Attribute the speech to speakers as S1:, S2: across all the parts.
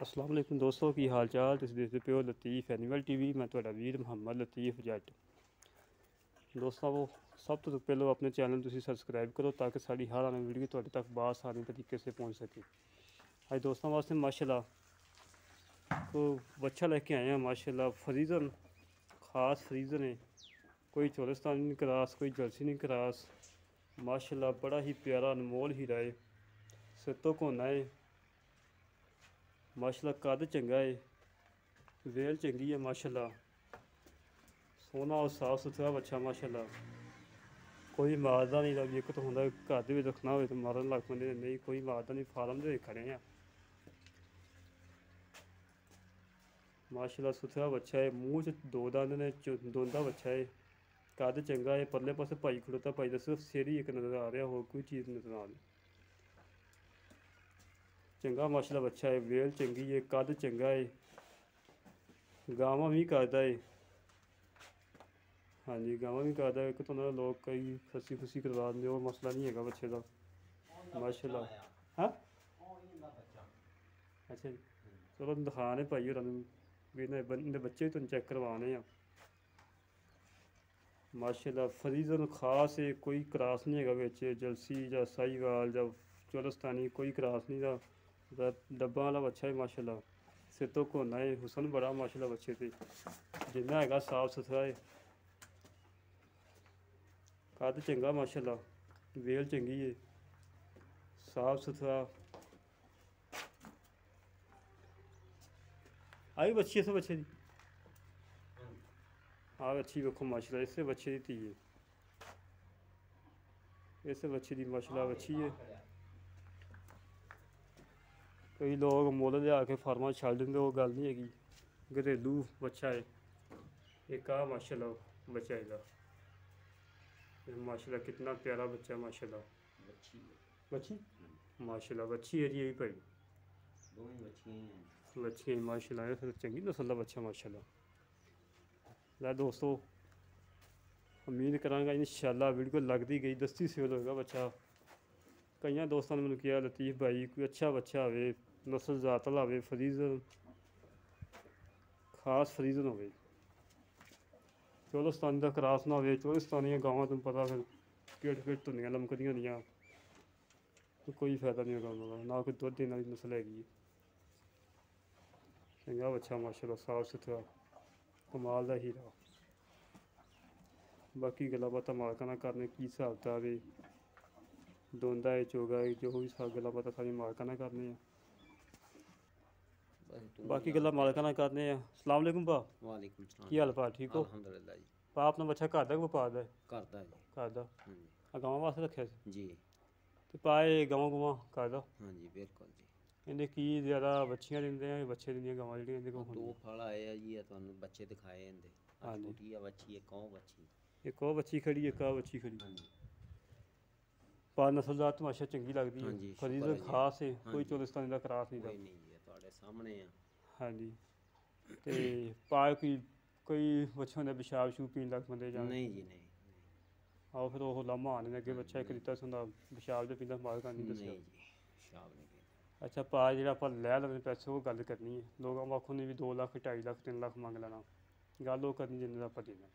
S1: अस्सलाम वालेकुम दोस्तों की हाल चाल तुसीं देखदे पिओ लतीफ़ एनिमल टीवी मैं तुहाडा वीर मुहम्मद लतीफ़ जट दोस्तों सब तो पहले अपने चैनल तुसीं सब्सक्राइब करो ताकि साड़ी हर आने वीडियो तुहाडे तक बआसानी तरीके से पहुंच सके। आज दोस्तों वास्ते माशाल्लाह को बच्चा लेके आए हैं माशाल्लाह फ्रीज़न ख़ास फ्रीज़न है, कोई चोलिस्तानी क्रॉस कोई जर्सी क्रॉस माशाल्लाह बड़ा ही प्यारा अनमोल हीरा है, सिर तो कोना है माशाल्लाह, कद चंगा है, वेल चंगी है माशाल्लाह, सोना और साफ सुथरा बच्चा माशाल्लाह, कोई मारदा नहीं भी एक तो होंगे घर भी रखना हो तो मारन लग पैंदे नहीं, कोई मारदा नहीं, फार्म दे खड़े हैं माशाल्लाह, सुथरा बच्चा है, मूँह च दो दंद ने, दोंदा बच्चा है, कद चंगा है, परले पासे भाई खड़ोता, भाई का सिर्फ सिर ही एक नज़र आ रहा, होर कोई चीज़ नज़र आ रही, चंगा माशाल्लाह बच्चा है, वेल चंगी है, कद चंगा है, गावां भी करदा है, हाँ जी गावां भी करदा है, एक तो ना लोग कई खस्सी खुस्सी करवा देंगे, वो मसला नहीं है बच्चे का माशाल्लाह। हाँ अच्छा जी, चलो दिखाने भाई होर भी इन्हें बच्चे तुम चेक करवाने हैं माशाल्लाह, फ्रीज़न खास है, कोई क्रॉस नहीं है बिच जर्सी या साहीवाल या चोलिस्तानी कोई क्रॉस नहीं था, डब्बा वाला बच्चा है माशाल्लाह, सिर तो कोना है, हुसन बड़ा माशाल्लाह बच्चे से जिन्ना है साफ सुथरा है, कद चंगा माशाल्लाह, वेल चंगी है, साफ सुथरा आई बच्ची इस बच्चे की हाँ बच्ची वेखो माशाल्लाह, इस बच्चे की धी है, इस बच्चे की माशाल्लाह बच्ची है, कई लोग मुल लिया के फार्मा छड्ड दिंदे, वो गल नहीं हैगी, घरेलू बच्चा है एक आ माशाल्लाह बच्चा इसदा माशाल्लाह, कितना प्यारा बच्चा माशाल्लाह, बच्ची माशाल्लाह बच्ची है जी भाई, बच्चियां माशाल्लाह, फिर चंगी नस्ल का बच्चा माशाल्लाह। लै दोस्तों उम्मीद करांगा इंशाल्लाह वीडियो लगती गई दस्ती सेल होगा बच्चा, कई दोस्तों ने मैंने कहा लतीफ़ भाई कोई अच्छा बच्चा हो, नस्ल जात वाला हो, फ्रीज़न खास फ्रीज़न हो, चोलिस्तानी का क्रॉस ना हो, चोलिस्तानी गावां तुम पता फिर किट धुंदियां लमकदियां होंदियां, कोई फायदा नहीं होगा उन्होंने, ना कोई दुध देने वाली नस्ल हैगी, चंगा बच्चा माशाल्लाह, साफ सुथरा कमाल का हीरा, बाकी गल्लां बातां मालकां नाल करने की हिसाब किताब है, दोंदा है चोगा है, जो भी गल्लां बातां सारी मालकां नाल करने हैं, बाकी गल्लां मालकां नाल करने हैं। अस्सलाम वालेकुम भा,
S2: वालेकुम सलाम,
S1: की हाल भा ठीक हो?
S2: अल्हम्दुलिल्लाह जी,
S1: भा अपना बच्चा घर दा वपार दा
S2: करदा जी,
S1: घर दा
S2: हाँ जी,
S1: गावां वास्ते रखेआ सी
S2: जी,
S1: ते भा एह् गवां गुवां घर दा
S2: हाँ जी बिल्कुल जी,
S1: इहदे की ज़्यादा बच्चियां दिंदे हैं बच्चे दिंदियां गवां जेह्ड़ियां इंदे कोल
S2: दो
S1: होंदियां?
S2: फल आए हैं जी, तुहानू बच्चे दिखाए इनदे,
S1: हाँ जी,
S2: छोटी बच्ची एक और बच्ची,
S1: एक और बच्ची खड़ी एक आ बच्ची खड़ी,
S2: हाँ जी,
S1: पा नस्ल जात माशा चंगी लगदी
S2: हाँ
S1: है,
S2: जी शुक्र
S1: फ्रीज़न
S2: है जी,
S1: खास है,
S2: हाँ
S1: कोई
S2: जी,
S1: चोलिस्तानी का क्रॉस नहीं था,
S2: कोई नहीं जी तुहाडे सामने आ,
S1: हाँ जी ते पा कोई बच्चे होंदे पेशाब शूब पीन लग पैंदे जां
S2: नहीं जी नहीं,
S1: आओ फिर ओह् लामा आने अग्गे बच्चा एक
S2: नहीं
S1: दित्ता सी होंदा पेशाब दे पींदा मालकां नहीं दस्सेआ।
S2: नहीं जी, शाब नहीं पीता,
S1: अच्छा पा जेह्ड़ा आपां लै लैने पैसे ओह् गल्ल करनी है, लोग आखो नहीं भी 2 लक्ख 2.5 लक्ख 3 लक्ख मंग लैना, गल्ल ओह् करनी जिन्ने दा आपां देना,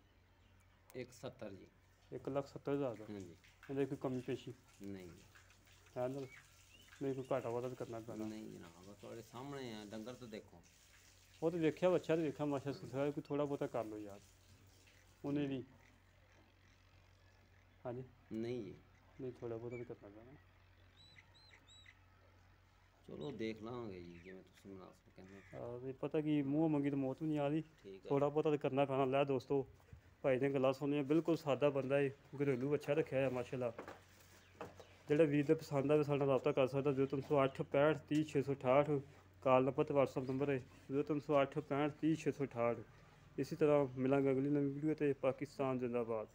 S2: 170 जी,
S1: 1,70,000 दा
S2: हाँ जी,
S1: इंदे कोई कमी पेशी
S2: नहीं जी,
S1: है ना, नहीं कोई घाटा वाधा तो करना पैना,
S2: नहीं जनाब तुहाडे सामने आ, डंगर तो देखो,
S1: वो तो देखा बच्चा तो देखा माशा सुथरा, कोई थोड़ा बहुता कर लो यार उन्हें भी, हाँ जी
S2: नहीं जी,
S1: नहीं थोड़ा बहुता तो करना पैना,
S2: चलो देख लांगे जी जिवें तुसीं मुनासिब कहंदे हो,
S1: नहीं पता कि मूँह मंगी तो मौत भी नहीं आ रही,
S2: ठीक है
S1: थोड़ा
S2: जी,
S1: बहुता तो करना पैना। लै दोस्तों भाई ने गल्लां सुनियां, बिल्कुल सादा बंदा है, घरेलू बच्चा रखेआ है माशाल्लाह, जेह्ड़ा वीर दे पसंद आवे साढ़े नाल राबता कर सकदा 0308 65 30 668, कॉल नंबर ते व्हाट्सअप नंबर है 0308 65 30 668। इसी तरह मिलांगे अगली नवी वीडियो ते। पाकिस्तान जिंदाबाद।